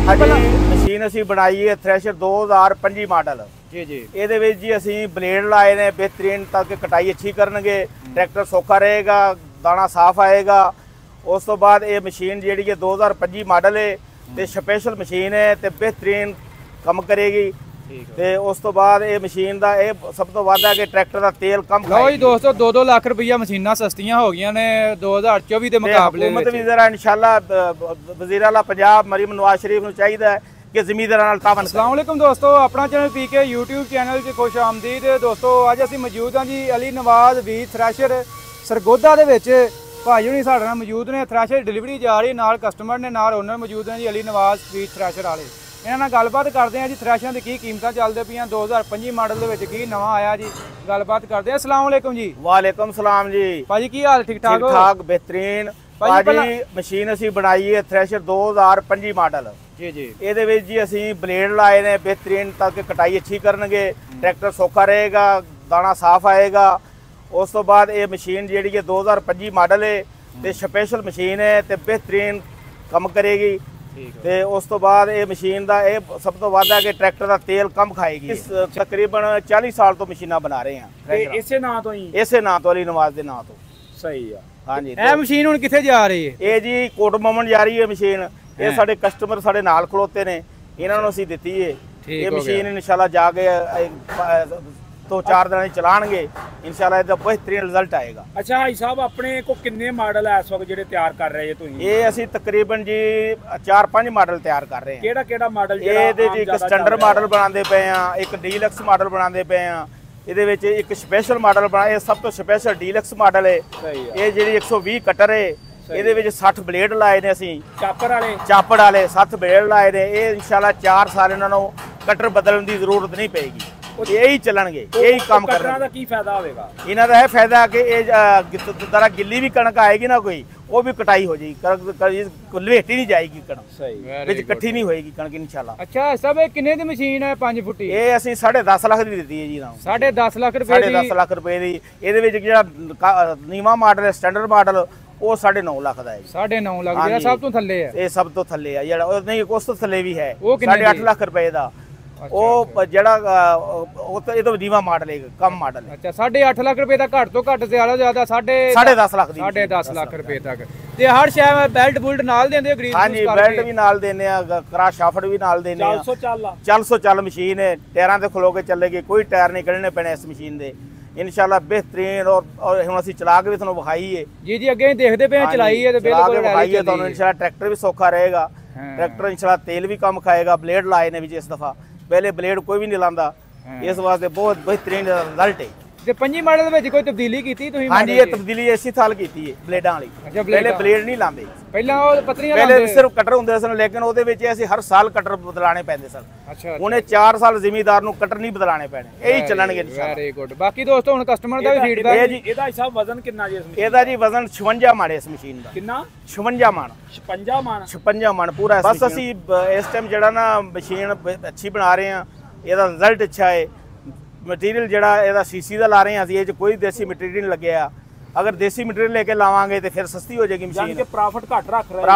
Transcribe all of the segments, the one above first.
Machine असी बनाई है थ्रैशर 2025 मॉडल जी जी। ਇਹਦੇ ਵਿੱਚ ਜੀ ਅਸੀਂ ਬਲੇਡ ਲਾਏ ਨੇ ਬਿਹਤਰੀਨ ਤਾਂ ਕਿ ਕਟਾਈ ਅੱਛੀ ਕਰਨਗੇ, ਟਰੈਕਟਰ ਸੌਖਾ ਰਹੇਗਾ, ਦਾਣਾ ਸਾਫ਼ ਆਏਗਾ। ਉਸ ਤੋਂ ਬਾਅਦ ਇਹ ਮਸ਼ੀਨ ਜਿਹੜੀ ਹੈ 2025 ਮਾਡਲ ਹੈ ਤੇ ਸਪੈਸ਼ਲ ਮਸ਼ੀਨ ਹੈ ਤੇ ਬਿਹਤਰੀਨ ਕੰਮ ਕਰੇਗੀ। ਤੇ ਉਸ ਤੋਂ ਬਾਅਦ ਇਹ ਮਸ਼ੀਨ ਦਾ ਇਹ ਸਭ ਤੋਂ ਵੱਧ ਹੈ ਕਿ ਟਰੈਕਟਰ ਦਾ ਤੇਲ ਕਮ ਖਾਏਗੀ। ਲਓ ਜੀ ਦੋਸਤੋ 2-2 ਲੱਖ ਰੁਪਈਆ ਮਸ਼ੀਨਾਂ ਸਸਤੀਆਂ ਹੋ ਗਈਆਂ ਨੇ 2024 ਦੇ ਮੁਕਾਬਲੇ ਹੁਕੂਮਤ ਵੀ ਜ਼ਰਾ ਇਨਸ਼ਾਅੱਲਾ ਵਜ਼ੀਰ ਆਲਾ ਪੰਜਾਬ ਮਰੀਮ ਨਵਾਜ਼ ਸ਼ਰੀਫ ਨੂੰ ਚਾਹੀਦਾ ਹੈ कि ज़मींदारां नाल तावन। अस्सलाम वालेकुम दोस्तों, अपना चैनल पीके यूट्यूब चैनल च खुश आमदीद। दोस्तों अज असीं मौजूद हाँ जी अली नवाज वी थ्रैशर सरगोधा दे विच। भाई हुणी साडे नाल मौजूद ने, थ्रैशर डिलीवरी जा रही, नाल कस्टमर ने, नाल ओनर मौजूद हैं जी अली नवाज वी थ्रैशर वाले। इन्हां नाल गलबात करदे हैं जी थ्रैशरां दी की कीमतां चलदे पईआं 2025 मॉडल दे विच की नवां आया जी, गलबात करदे हैं। अस्सलाम वालेकुम जी। वालेकुम सलाम जी। भाजी की हाल? ठीक ठाक हो? ठीक ठाक बेहतरीन भाजी। मशीन असीं बनाई है थ्रैशर 2025 मॉडल जी जी। ਇਹਦੇ ਵਿੱਚ ਜੀ ਅਸੀਂ ਬਲੇਡ ਲਾਏ ਨੇ ਬਿਹਤਰੀਨ ਤਾਂ ਕਿ ਕਟਾਈ ਅੱਛੀ ਕਰਨਗੇ, ਟਰੈਕਟਰ ਸੌਖਾ ਰਹੇਗਾ, ਦਾਣਾ ਸਾਫ਼ ਆਏਗਾ। ਉਸ ਤੋਂ ਬਾਅਦ ਇਹ ਮਸ਼ੀਨ ਜਿਹੜੀ ਹੈ 2025 ਮਾਡਲ ਹੈ ਤੇ ਸਪੈਸ਼ਲ ਮਸ਼ੀਨ ਹੈ ਤੇ ਬਿਹਤਰੀਨ ਕੰਮ ਕਰੇਗੀ। ਤੇ ਉਸ ਤੋਂ ਬਾਅਦ ਇਹ ਮਸ਼ੀਨ ਦਾ ਇਹ ਸਭ ਤੋਂ ਵੱਧ ਹੈ ਕਿ ਟਰੈਕਟਰ ਦਾ ਤੇਲ ਕਮ ਖਾਏਗੀ। ਤਕਰੀਬਨ 40 ਸਾਲ ਤੋਂ ਮਸ਼ੀਨਾਂ ਬਣਾ ਰਹੇ ਹਾਂ ਇਸੇ ਨਾਂ ਤੋਂ ਹੀ, ਇਸੇ ਨਾਂ ਤੋਂ ਅਲੀ ਨਵਾਜ਼ ਦੇ ਨਾਂ ਤੋਂ। ਸਹੀ ਆ। ਹਾਂਜੀ। ਇਹ ਮਸ਼ੀਨ ਹੁਣ ਕਿੱਥੇ ਜਾ ਰਹੀ ਹੈ? ਇਹ ਜੀ ਕੋਟ ਮੋਮਨ ਜਾ ਰਹੀ ਹੈ ਮਸ਼ੀਨ। ਇਹ ਸਾਡੇ ਕਸਟਮਰ ਸਾਡੇ ਨਾਲ ਖਲੋਤੇ ਨੇ, ਇਹਨਾਂ ਨੂੰ ਅਸੀਂ ਦਿੱਤੀ ਹੈ ਇਹ ਮਸ਼ੀਨ। ਇਨਸ਼ਾਅੱਲਾ ਜਾ ਕੇ 2-4 ਦਿਨਾਂ ਚਲਾਣਗੇ, ਇਨਸ਼ਾਅੱਲਾ ਇਹਦਾ ਬਿਹਤਰੀਨ ਰਿਜ਼ਲਟ ਆਏਗਾ। ਅੱਛਾ ਭਾਈ ਸਾਹਿਬ, ਆਪਣੇ ਕੋ ਕਿੰਨੇ ਮਾਡਲ ਹੈ ਇਸ ਵਕਤ ਜਿਹੜੇ ਤਿਆਰ ਕਰ ਰਹੇ ਤੁਸੀਂ? ਇਹ ਅਸੀਂ ਤਕਰੀਬਨ ਜੀ 4-5 ਮਾਡਲ ਤਿਆਰ ਕਰ ਰਹੇ ਹਾਂ। ਕਿਹੜਾ ਕਿਹੜਾ ਮਾਡਲ? ਇਹਦੇ ਚ ਇੱਕ ਸਟੈਂਡਰਡ ਮਾਡਲ ਬਣਾਉਂਦੇ ਪਏ ਆ, ਇੱਕ ਡੀਲਕਸ ਮਾਡਲ ਬਣਾਉਂਦੇ ਪਏ ਆ, ਇਹਦੇ ਵਿੱਚ ਇੱਕ ਸਪੈਸ਼ਲ ਮਾਡਲ ਬਣਾ, ਇਹ ਸਭ ਤੋਂ ਸਪੈਸ਼ਲ ਡੀਲਕਸ ਮਾਡਲ ਹੈ। ਇਹ ਜਿਹੜੀ 120 ਕਟਰ ਹੈ, ਇਹਦੇ ਵਿੱਚ 60 ਬਲੇਡ ਲਾਏ ਨੇ ਅਸੀਂ, ਚਾਪੜ ਵਾਲੇ 60 ਬਲੇਡ ਲਾਏ ਨੇ। ਇਹ ਇਨਸ਼ਾਅੱਲਾ 4 ਸਾਲ ਇਹਨਾਂ ਨੂੰ ਕਟਰ ਬਦਲਣ ਦੀ ਜ਼ਰੂਰਤ ਨਹੀਂ ਪਏਗੀ, ਇਹੀ ਚੱਲਣਗੇ, ਇਹੀ ਕੰਮ ਕਰਨਾ। ਦਾ ਕੀ ਫਾਇਦਾ ਹੋਵੇਗਾ ਇਹਨਾਂ ਦਾ? ਇਹ ਫਾਇਦਾ ਕਿ ਇਹ ਦਰਾ ਗਿੱਲੀ ਵੀ ਕਣਕ ਆਏਗੀ ਨਾ ਕੋਈ, ਉਹ ਵੀ ਕਟਾਈ ਹੋ ਜਾਏਗੀ, ਕਣਕ ਲਵੇਟੀ ਨਹੀਂ ਜਾਏਗੀ, ਕਣਕ ਵਿੱਚ ਇਕੱਠੀ ਨਹੀਂ ਹੋਏਗੀ ਕਣਕ ਇਨਸ਼ਾਅੱਲਾ। ਅੱਛਾ ਸਭ ਇਹ ਕਿੰਨੇ ਦੀ ਮਸ਼ੀਨ ਹੈ 5 ਫੁੱਟੀ? ਇਹ ਅਸੀਂ 10.5 ਲੱਖ ਦੀ ਦਿੱਤੀ ਹੈ ਜੀ ਨਾ। 10.5 ਲੱਖ ਰੁਪਏ ਦੀ? 10.5 ਲੱਖ ਰੁਪਏ ਦੀ। ਇਹਦੇ ਵਿੱਚ ਜਿਹੜਾ ਨੀਵਾ ਮਾਡਲ ਹੈ ਸਟੈਂਡਰਡ ਮਾਡਲ ਉਹ 9.5 ਲੱਖ ਦਾ ਹੈ। 9.5 ਲੱਖ ਜਿਹੜਾ ਸਭ ਤੋਂ ਥੱਲੇ ਹੈ? ਇਹ ਸਭ ਤੋਂ ਥੱਲੇ ਆ ਜਿਹੜਾ, ਨਹੀਂ ਉਸ ਤੋਂ ਥੱਲੇ ਵੀ ਹੈ, 8.5 ਲੱਖ ਰੁਪਏ ਦਾ। ਉਹ ਜਿਹੜਾ ਉਹ ਤਾਂ ਇਹ ਤੋਂ ਨੀਵਾ ਮਾਡਲ ਹੈ, ਕਮ ਮਾਡਲ ਹੈ। ਅੱਛਾ 8.5 ਲੱਖ ਰੁਪਏ ਦਾ ਘੱਟ ਤੋਂ ਘੱਟ ਜ਼ਿਆਦਾ 10.5 ਲੱਖ ਦੀ, 10.5 ਲੱਖ ਰੁਪਏ ਤੱਕ। ਤੇ ਹਰ ਸ਼ੈ ਬੈਲਟ ਬੁਲਟ ਨਾਲ ਦਿੰਦੇ ਹੋ? ਗ੍ਰੀਸ? ਹਾਂਜੀ ਬੈਲਟ ਵੀ ਨਾਲ ਦਿੰਦੇ ਆ, ਕਰਾ ਸ਼ਾਫਟ ਵੀ ਨਾਲ ਦਿੰਦੇ ਆ। 400 ਚੱਲ ਮਸ਼ੀਨ ਹੈ, ਟਾਇਰਾਂ ਤੇ ਖਲੋ ਕੇ ਚੱਲੇਗੀ, ਕੋਈ ਟਾਇਰ ਨਹੀਂ ਕੱਢਣੇ ਪੈਣੇ ਇਸ ਮਸ਼ੀਨ ਦੇ ਇਨਸ਼ਾਅੱਲਾ ਬਿਹਤਰੀਨ। ਔਰ ਹੁਣ ਅਸੀਂ ਚਲਾ ਕੇ ਵੀ ਤੁਹਾਨੂੰ ਵਿਖਾਈ ਹੈ ਜੀ ਜੀ, ਅੱਗੇ ਦੇਖਦੇ ਪਏ ਚਲਾਈ ਹੈ ਤੇ ਬਿਲਕੁਲ ਵਿਖਾਈ ਹੈ ਤੁਹਾਨੂੰ। ਇਨਸ਼ਾਅੱਲਾ ਟਰੈਕਟਰ ਵੀ ਸੌਖਾ ਰਹੇਗਾ, ਟਰੈਕਟਰ ਇਨਸ਼ਾਅੱਲਾ ਤੇਲ ਵੀ ਕਮ ਖਾਏਗਾ। ਬਲੇਡ ਲਾਏ ਨੇ ਵਿੱਚ ਇਸ ਦਫਾ, ਪਹਿਲੇ ਬਲੇਡ ਕੋਈ ਵੀ ਨਹੀਂ ਲਾਂਦਾ, ਇਸ ਵਾਸਤੇ ਬਹੁਤ ਬਿਹਤਰੀਨ ਰਿਜ਼ਲਟ ਹੈ। ਤੇ 25 ਮਾਡਲ ਦੇ ਵਿੱਚ ਕੋਈ ਤਬਦੀਲੀ ਕੀਤੀ ਤੁਸੀਂ? ਹਾਂਜੀ ਇਹ ਤਬਦੀਲੀ ਇਸੇ ਸਾਲ ਕੀਤੀ ਹੈ ਬਲੇਡਾਂ ਵਾਲੀ। ਪਹਿਲੇ ਬਲੇਡ ਨਹੀਂ ਲਾਂਦੇ, ਪਹਿਲਾਂ ਉਹ ਪਤਲੀਆਂ ਪਹਿਲੇ ਸਿਰਫ ਕਟਰ ਹੁੰਦੇ ਸਨ, ਲੇਕਿਨ ਉਹਦੇ ਵਿੱਚ ਅਸੀਂ ਹਰ ਸਾਲ ਕਟਰ ਬਦਲਾਣੇ ਪੈਂਦੇ ਸਨ। ਅੱਛਾ ਉਹਨੇ 4 ਸਾਲ ਜ਼ਿਮੀਦਾਰ ਨੂੰ ਕਟਰ ਨਹੀਂ ਬਦਲਾਣੇ ਪੈਣੇ, ਇਹੀ ਚੱਲਣਗੇ ਇਨਸ਼ਾਅੱਲਾ। Very good. ਬਾਕੀ ਦੋਸਤੋ ਹੁਣ ਕਸਟਮਰ ਦਾ ਵੀ ਫੀਡਬੈਕ ਹੈ ਜੀ। ਇਹਦਾ ਹਿਸਾਬ ਵਜ਼ਨ ਕਿੰਨਾ ਜੀ ਇਸ ਮਸ਼ੀਨ? ਇਹਦਾ ਜੀ ਵਜ਼ਨ 56 ਮਣ ਇਸ ਮਸ਼ੀਨ ਦਾ। ਕਿੰਨਾ? 56 ਮਣ। 56 ਮਣ ਪੂਰਾ। ਬਸ ਅਸੀਂ ਇਸ ਟਾਈਮ ਜਿਹੜਾ ਨਾ ਮਸ਼ੀਨ ਅੱਛੀ ਬਣਾ ਰਹੇ ਹਾਂ, ਇਹਦਾ ਰਿਜ਼ਲਟ ਅੱਛਾ ਹੈ। ਮਟੀਰੀਅਲ ਜਿਹੜਾ ਇਹਦਾ ਸੀਸੀ ਦਾ ਲਾ ਰਹੇ ਹਾਂ ਅਸੀਂ, ਇਹ 'ਚ ਕੋਈ ਦੇਸੀ ਮਟੀਰੀਅਲ ਨਹੀਂ ਲੱਗਿਆ। ਅਗਰ ਦੇਸੀ ਮਟੀਰੀਅਲ ਲੈ ਕੇ ਲਾਵਾਂਗੇ ਤੇ ਫਿਰ ਸਸਤੀ ਹੋ ਜਾਏਗੀ ਮਸ਼ੀਨ। ਕਿ ਪ੍ਰੋਫਿਟ ਘੱਟ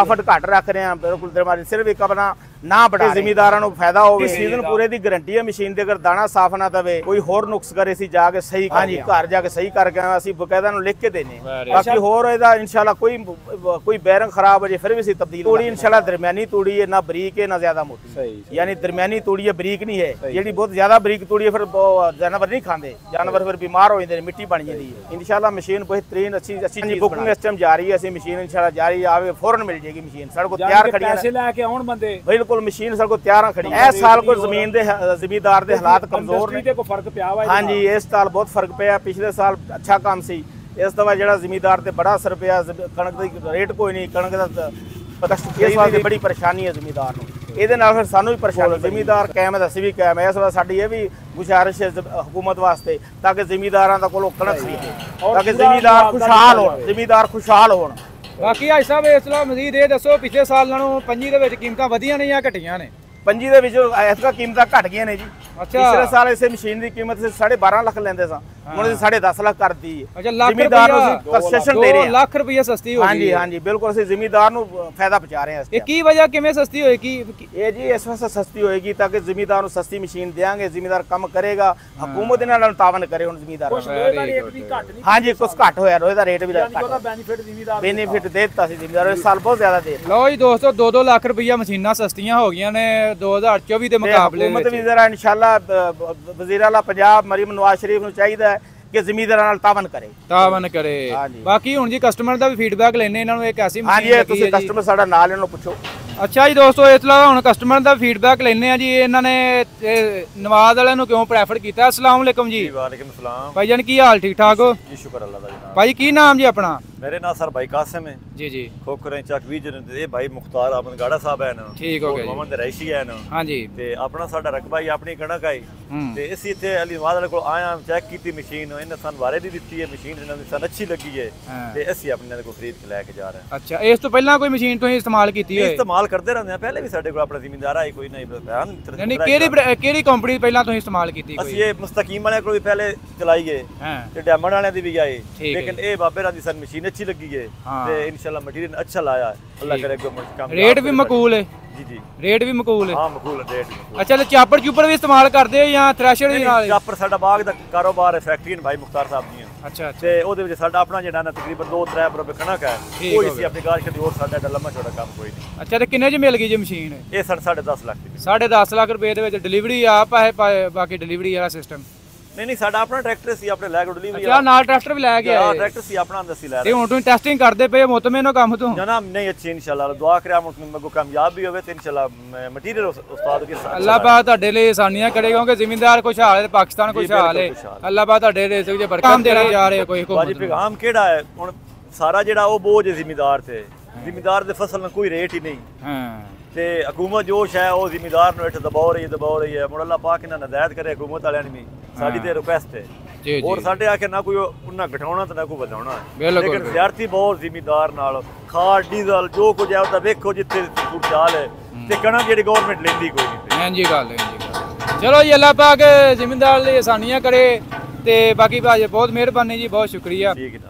ਰੱਖ ਰਹੇ ਹਾਂ ਬਿਲਕੁਲ ਦਰਮਾਨੀ, ਸਿਰਫ ਇੱਕ ਆਪਣਾ ਨਾ ਬੜੇ ਜ਼ਿਮੀਦਾਰਾਂ ਨੂੰ ਫਾਇਦਾ ਹੋਵੇ। ਸੀਜ਼ਨ ਪੂਰੇ ਦੀ ਗਾਰੰਟੀ ਹੈ ਮਸ਼ੀਨ ਦੇ। ਅਗਰ ਦਾਣਾ ਸਾਫ਼ ਨਾ ਦਵੇ, ਕੋਈ ਹੋਰ ਨੁਕਸ ਕਰੇ, ਅਸੀਂ ਜਾ ਕੇ ਸਹੀ ਘਰ ਜਾ ਕੇ ਸਹੀ ਕਰਕੇ ਅਸੀਂ ਬਕਾਇਦਾ ਨੂੰ ਲਿਖ ਕੇ ਦੇਣੇ। ਬਾਕੀ ਹੋਰ ਇਹਦਾ ਇਨਸ਼ਾਅੱਲਾ ਕੋਈ ਬੈਰਿੰਗ ਖਰਾਬ ਹੋ ਜੇ ਫਿਰ ਵੀ ਅਸੀਂ ਤਬਦੀਲ। ਤੂੜੀ ਇਨਸ਼ਾਅੱਲਾ ਦਰਮਿਆਨੀ ਤੂੜੀ ਹੈ, ਨਾ ਬਰੀਕ ਹੈ ਨਾ ਜ਼ਿਆਦਾ ਮੋਟੀ, ਯਾਨੀ ਦਰਮਿਆਨੀ ਤੂੜੀ ਹੈ, ਬਰੀਕ ਨਹੀਂ ਹੈ। ਜਿਹੜੀ ਬਹੁਤ ਜ਼ਿਆਦਾ ਬਰੀਕ ਤੂੜੀ ਹੈ ਫਿਰ ਜਾਨਵਰ ਨਹੀਂ ਖਾਂਦੇ, ਜਾਨਵਰ ਫਿਰ ਬਿਮਾਰ ਹੋ ਜਾਂਦੇ ਨੇ, ਮਿੱਟੀ ਬਣ ਜਾਂਦੀ ਹੈ। ਇਨਸ਼ਾਅੱਲਾ ਮਸ਼ੀਨ बेहतरीन अच्छी बुकिंग इस टाइम जारी है, मशीन इंशाल्लाह जारी आवे फौरन मिल जाएगी। मशीन सड़ को तैयार खड़ी है, पैसे लेके आउण बंदे बिल्कुल मशीन सड़ को तैयार खड़ी है। इस साल को जमीन दे ज़मींदार दे हालात कमजोर ने, को फर्क पिया हुआ है। हां जी इस साल बहुत फर्क पिया, पिछले साल अच्छा काम सी, इस दफा जेड़ा ज़मींदार ते बड़ा असर पिया। कणक दा रेट कोई नहीं, कणक दा इस वास्ते बड़ी परेशानी है ज़मींदार नूं। ਇਹਦੇ ਨਾਲ ਫਿਰ ਸਾਨੂੰ ਵੀ ਪਰੇਸ਼ਾਨੀ। ਜ਼ਿਮੀਦਾਰ ਕਾਇਮ ਹੈ, ਅਸੀਂ ਵੀ ਕਾਇਮ ਹੈ। ਇਸ ਵਾਰ ਸਾਡੀ ਇਹ ਵੀ ਗੁਜ਼ਾਰਿਸ਼ ਹੈ ਹਕੂਮਤ ਵਾਸਤੇ, ਤਾਂ ਕਿ ਜ਼ਿਮੀਦਾਰਾਂ ਦਾ ਕੋਲੋਂ ਕਣਕ ਖਰੀਦੇ, ਤਾਂ ਕਿ ਜ਼ਿਮੀਦਾਰ ਖੁਸ਼ਹਾਲ ਹੋਣ। ਬਾਕੀ ਭਾਈ ਸਾਹਿਬ ਇਸ ਤੋਂ ਮਜ਼ੀਦ ਇਹ ਦੱਸੋ, ਪਿਛਲੇ ਸਾਲ ਨਾਲੋਂ 25 ਦੇ ਵਿੱਚ ਕੀਮਤਾਂ ਵਧੀਆਂ ਨੇ ਜਾਂ ਘਟੀਆਂ ਨੇ? 25 ਦੇ ਵਿੱਚ ਇਸ ਦਾ ਕੀਮਤਾਂ ਘਟ ਗਈਆਂ ਨੇ ਜੀ। ਪਿਛਲੇ ਸਾਲ ਇਸੇ ਮਸ਼ੀਨ ਦੀ ਕੀਮਤ 12.5 ਲੱਖ ਲੈਂਦੇ ਸਾਂ, ਹੁਣ ਅਸੀਂ 10.5 ਲੱਖ ਕਰਦੀ ਹੈ। ਅੱਛਾ, ਲੱਖ ਜ਼ਿਮੀਦਾਰ ਨੂੰ ਅਸੀਂ ਕੰਸੈਸ਼ਨ ਦੇ ਰਹੇ 2 ਹਾਂ। ਲੱਖ ਰੁਪਏ ਸਸਤੀ ਹੋ ਗਈ। ਹਾਂਜੀ ਹਾਂਜੀ ਬਿਲਕੁਲ, ਅਸੀਂ ਜ਼ਿਮੀਦਾਰ ਨੂੰ ਫਾਇਦਾ ਪਹੁੰਚਾ ਰਹੇ ਹਾਂ। ਇਹ ਕੀ ਵਜ੍ਹਾ ਕਿਵੇਂ ਸਸਤੀ ਹੋਏਗੀ? ਇਹ ਜੀ ਇਸ ਵਾਸਤੇ ਸਸਤੀ ਹੋਏਗੀ ਤਾਂ ਕਿ ਜ਼ਿਮੀਦਾਰ ਨੂੰ ਸਸਤੀ ਮਸ਼ੀਨ ਦੇਾਂਗੇ, ਜ਼ਿਮੀਦਾਰ ਕੰਮ ਕਰੇਗਾ, ਹਕੂਮਤ ਇਹਨਾਂ ਨਾਲ ਤਾਵਨ ਕਰੇ। ਹੁਣ ਜ਼ਿਮੀਦਾਰ ਹਾਂਜੀ ਕੁਝ ਘੱਟ ਹੋਇਆ, ਲੋਹੇ ਦਾ ਰੇਟ ਵੀ ਬੈਨੀਫਿਟ ਦੇ ਦਿੱਤਾ ਸੀ ਜ਼ਿਮੀਦਾਰ ਇਸ ਸਾਲ, ਬਹੁਤ ਜ਼ਿਆਦਾ ਦੇ। ਲਓ ਜੀ ਦੋਸਤੋ, 2-2 ਲੱਖ ਰੁਪਈਆ ਮਸ਼ੀਨਾਂ ਸਸਤੀਆਂ ਹੋ ਗਈਆਂ ਨੇ 2024 ਦੇ ਮੁਕਾਬਲੇ ਹਕੂਮਤ ਵੀ ਜ਼ਰਾ ਇਨਸ਼ਾਅੱਲਾ ਵਜ਼ੀਰ ਆਲਾ ਪੰਜਾਬ ਮਰੀਮ ਨਵਾਜ਼ ਸ਼ਰੀਫ ਨੂੰ ਚਾਹੀਦਾ ਹੈ ਕਿ ਜ਼ਿਮੀਦਾਰਾਂ ਨਾਲ ਤਾਵਨ ਕਰੇ। ਬਾਕੀ ਹੁਣ ਜੀ ਕਸਟਮਰ ਦਾ ਵੀ ਫੀਡਬੈਕ ਲੈਣੇ, ਇਹਨਾਂ ਨੂੰ ਇੱਕ ਐਸੀ ਮਸ਼ੀਨ ਹਾਂਜੀ ਤੁਸੀਂ ਕਸਟਮਰ ਸਾਡਾ ਨਾਲ ਇਹਨਾਂ ਨੂੰ ਪੁੱਛੋ। ਅੱਛਾ ਜੀ ਦੋਸਤੋ, ਇਸ ਤੋਂ ਹੁਣ ਕਸਟਮਰ ਦਾ ਫੀਡਬੈਕ ਲੈਣੇ ਆ ਜੀ। ਇਹਨਾਂ ਨੇ ਨਵਾਜ਼ ਵਾਲਿਆਂ ਨੂੰ ਕਿਉਂ ਪ੍ਰੈਫਰ ਕੀਤਾ? अस्सलाम वालेकुम जी। वालेकुम सलाम भाईजान की हाल ठीक ठाक हो जी? शुक्र अल्लाह दा जनाब। भाई की नाम जी अपना? मेरे नाम सर भाई कासिम है जी जी। खोखरे चक विजन ते भाई मुख्तार अहमद गाड़ा साहब है ना, ठीक हो गया जी। मोहम्मद रईसी है ना। हां जी। ते अपना साडा रकबा ही अपनी कणक आई ते इसी इथे अली नवाज वाले को आया, चेक कीती मशीन, इन्हें सन वारे दी दित्ती है मशीन, इन्हें सन अच्छी लगी है ते ਅਸੀਂ ਆਪਣੇ ਦੇ ਕੋਲ ਖਰੀਦ ਕੇ ਲੈ ਕੇ ਜਾ ਰਹੇ ਹਾਂ। ਅੱਛਾ, ਇਸ ਤੋਂ ਪਹਿਲਾਂ ਕੋਈ ਮਸ਼ੀਨ ਤੁਸੀਂ ਇਸਤੇਮਾਲ ਕੀਤੀ ਹੈ? ਇਸਤੇਮਾਲ ਕਰਦੇ ਰਹਿੰਦੇ ਆ, ਪਹਿਲੇ ਵੀ ਸਾਡੇ ਕੋਲ ਆਪਣਾ ਜ਼ਿਮੀਂਦਾਰ ਆਈ ਕੋਈ ਨਹੀਂ ਬਿਆਨ। ਨਹੀਂ, ਕਿਹੜੀ ਕੰਪਨੀ ਪਹਿਲਾਂ ਤੁਸੀਂ ਇਸਤੇਮਾਲ ਕੀਤੀ ਕੋਈ? ਅਸੀਂ ਇਹ ਮੁਸਤਕੀਮ ਵਾਲਿਆਂ ਕੋਲ ਵੀ ਪਹਿਲੇ ਚਲਾਈ ਗਏ ਤੇ ਡੈਮੰਡ ਵਾਲਿਆਂ ਦੀ ਵੀ ਆਏ, ਲੇਕਿਨ ਇਹ ਬਾਬੇ ਰਾਦੀ ਸਨ ਮਸ਼ੀਨ ਅੱਛੀ ਲੱਗੀ ਹੈ ਤੇ ਇਨਸ਼ਾਅੱਲਾ ਮਟੀਰੀਅਲ ਅੱਛਾ ਲਾਇਆ, ਅੱਲਾਹ करे ਕੰਮ। ਰੇਟ ਵੀ ਮਕਬੂਲ ਹੈ? ਜੀ ਜੀ, ਰੇਟ ਵੀ ਮਕਬੂਲ ਹੈ। ਹਾਂ ਮਕਬੂਲ ਰੇਟ ਵੀ। ਅੱਛਾ, ਤੇ ਚਾਪਰ ਚੂਪਰ ਵੀ ਇਸਤੇਮਾਲ ਕਰਦੇ ਹੋ ਜਾਂ ਥ੍ਰੈਸ਼ਰ ਦੇ ਨਾਲ? ਚਾਪਰ ਸਾਡਾ ਬਾਗ ਦਾ ਕਾਰੋਬਾਰ ਹੈ, ਫੈਕਟਰੀ ਨੇ ਭਾਈ ਮੁਖਤਾਰ ਸਾਹਿਬ ਦੀਆਂ। ਅੱਛਾ ਤੇ ਉਹਦੇ ਵਿੱਚ ਸਾਡਾ ਆਪਣਾ ਜਿਹੜਾ ਨਾ ਤਕਰੀਬਨ 2-3 ਰੁਪਏ ਕਣਕ ਹੈ, ਕੋਈ ਅਸੀਂ ਆਪਣੀ ਗਾਸ਼ ਕਦੀ ਹੋਰ ਸਾਡਾ ਲੰਮਾ ਛੋਟਾ ਕੰਮ ਕੋਈ ਨਹੀਂ। ਅੱਛਾ, ਤੇ ਕਿੰਨੇ ਚ ਮਿਲ ਗਈ ਜੀ ਮਸ਼ੀਨ? ਇਹ 10.5 ਲੱਖ ਦੀ। 10.5 ਲੱਖ ਰੁਪਏ ਦੇ ਵਿੱਚ ਡਿਲੀਵਰੀ ਆਪ ਹੈ, ਬਾਕੀ ਡਿਲੀਵਰੀ ਵਾਲਾ ਸਿਸਟਮ? ਨਹੀਂ ਸਾਡਾ ਆਪਣਾ ਟਰੈਕਟਰ ਸੀ, ਆਪਣੇ ਲੈ ਕੇ ਡਿਲੀਵਰੀ। ਅੱਛਾ, ਨਾਲ ਟਰੈਕਟਰ ਵੀ ਲੈ ਕੇ ਆਏ? ਟਰੈਕਟਰ ਸੀ ਆਪਣਾ ਅੰਦਰ ਸੀ ਲੈ। ਤੇ ਹੁਣ ਤੁਸੀਂ ਟੈਸਟਿੰਗ ਕਰਦੇ ਪਏ ਮੁਤਮਿਨ ਹੋ ਕੰਮ ਤੋਂ? ਜਨਾਬ ਨਹੀਂ, ਅੱਛੀ ਇਨਸ਼ਾਅੱਲਾ ਦੁਆ ਕਰਿਆ ਮੁਤਮਿਨ ਕਾਮਯਾਬ ਵੀ ਹੋਵੇ ਤੇ ਇਨਸ਼ਾਅੱਲਾ ਮਟੀਰੀਅਲ ਉਸਤਾਦ ਕੇ ਸਾਥ ਅੱਲਾਹ ਪਾਕ ਤੁਹਾਡੇ ਲਈ ਆਸਾਨੀਆਂ ਕਰੇ, ਕਿਉਂਕਿ ਜ਼ਿਮੀਂਦਾਰ ਖੁਸ਼ਹਾਲ ਹੈ, ਪਾਕਿਸਤਾਨ ਖੁਸ਼ਹਾਲ ਹੈ। ਅੱਲਾਹ ਪਾਕ ਤੁਹਾਡੇ ਰਿਜ਼ਕ ਵਿੱਚ ਬਰਕਤ ਦੇਣਾ ਜਾ ਰਹੇ ਕੋਈ ਬਾਜੀ ਪੈਗਾਮ ਕਿਹੜਾ ਹੈ ਹੁਣ? ਸਾਰਾ ਜਿਹੜਾ ਉਹ ਬੋਝ ਹੈ ਜ਼ਿਮੀਂਦਾਰ ਤੇ, ਜ਼ਿਮੀਂਦਾਰ ਦੇ ਫਸਲ ਨੂੰ ਕੋਈ ਰੇਟ ਹੀ ਨਹੀਂ। ਹਾਂ, ਤੇ ਹਕੂਮਤ ਜੋਸ਼ ਹੈ ਉਹ ਜ਼ਿਮੀਂਦਾਰ ਨੂੰ ਇੱਥੇ ਦਬਾ ਰਹੀ ਹੈ। ਮੁੜ ਅੱਲਾਹ ਪਾਕ ਇਹਨਾਂ ਨਜ਼ਾਇਤ ਕਰੇ ਹਕੂਮਤ ਵਾਲਿਆਂ ਨੂੰ ਵੀ, ਸਾਡੀ ਤੇ ਰਿਕੁਐਸਟ ਹੈ। और साढ़े आके ना कोई उन्ना घटाना तो ना कोई बढ़ाना है, लेकिन विद्यार्थी बहुत जिम्मेदार नाल खाद डीजल जो कुछ है उसदा वेखो जिथे चाल है ते कणक जेडी गवर्नमेंट लेंदी कोई नहीं। हां जी गल है। चलो जी, अल्लाह पाक जिम्मेदार ले आसानियां करे ते बाकी भाई बहुत मेहरबानी जी, बहुत शुक्रिया। ठीक है।